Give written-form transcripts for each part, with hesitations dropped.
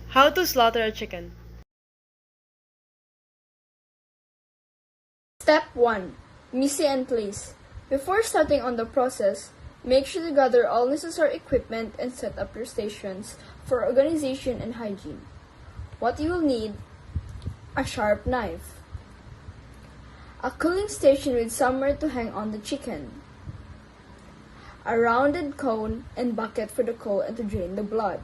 How to slaughter a chicken. Step 1. Mise en place. Before starting on the process, make sure to gather all necessary equipment and set up your stations for organization and hygiene. What you will need: a sharp knife, a cooling station with somewhere to hang on the chicken, a rounded cone and bucket for the coal and to drain the blood,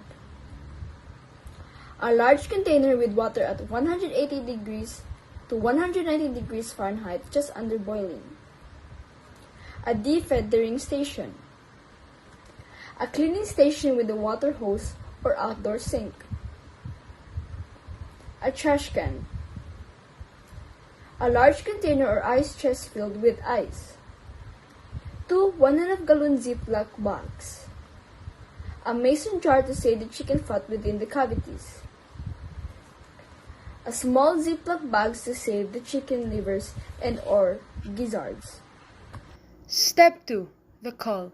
a large container with water at 180 degrees to 190 degrees Fahrenheit just under boiling, a defeathering station, a cleaning station with a water hose or outdoor sink, a trash can, a large container or ice chest filled with ice, 2 1.5 gallon Ziploc bags, a mason jar to save the chicken fat within the cavities, a small Ziploc bags to save the chicken livers and or gizzards. Step 2. The cull.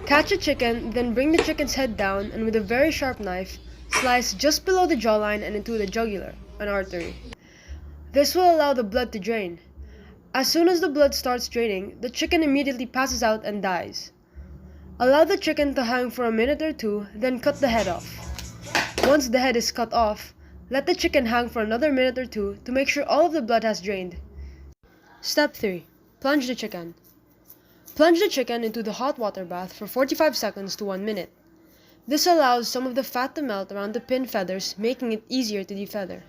Catch a chicken, then bring the chicken's head down and with a very sharp knife, slice just below the jawline and into the jugular, an artery. This will allow the blood to drain. As soon as the blood starts draining, the chicken immediately passes out and dies. Allow the chicken to hang for a minute or two, then cut the head off. Once the head is cut off, let the chicken hang for another minute or two to make sure all of the blood has drained. Step 3. Plunge the chicken. Plunge the chicken into the hot water bath for 45 seconds to 1 minute. This allows some of the fat to melt around the pin feathers, making it easier to defeather.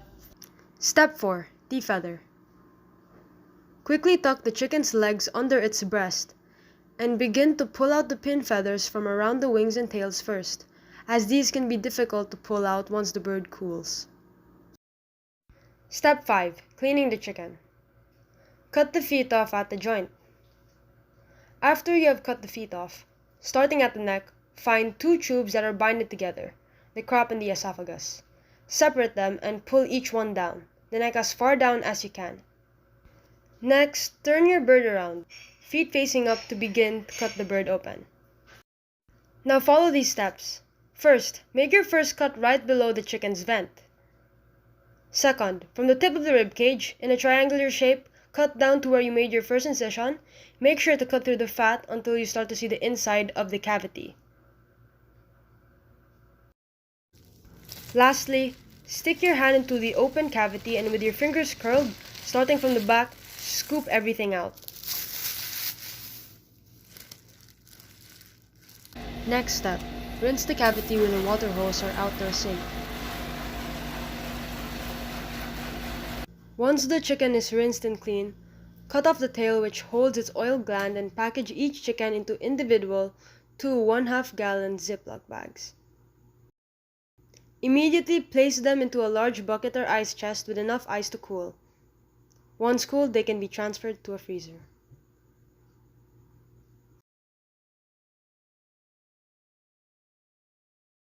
Step 4. Defeather. Quickly tuck the chicken's legs under its breast and begin to pull out the pin feathers from around the wings and tails first, as these can be difficult to pull out once the bird cools. Step 5. Cleaning the chicken. Cut the feet off at the joint. After you have cut the feet off, starting at the neck, find 2 tubes that are binded together, the crop and the esophagus. Separate them and pull each one down, the neck as far down as you can. Next, turn your bird around, feet facing up to begin to cut the bird open. Now follow these steps. First, make your first cut right below the chicken's vent. Second, from the tip of the rib cage, in a triangular shape, cut down to where you made your first incision. Make sure to cut through the fat until you start to see the inside of the cavity. Lastly, stick your hand into the open cavity and with your fingers curled, starting from the back, scoop everything out. Next step, rinse the cavity with a water hose or outdoor sink. Once the chicken is rinsed and clean, cut off the tail which holds its oil gland and package each chicken into individual 2 1/2 gallon Ziploc bags. Immediately place them into a large bucket or ice chest with enough ice to cool. Once cooled, they can be transferred to a freezer.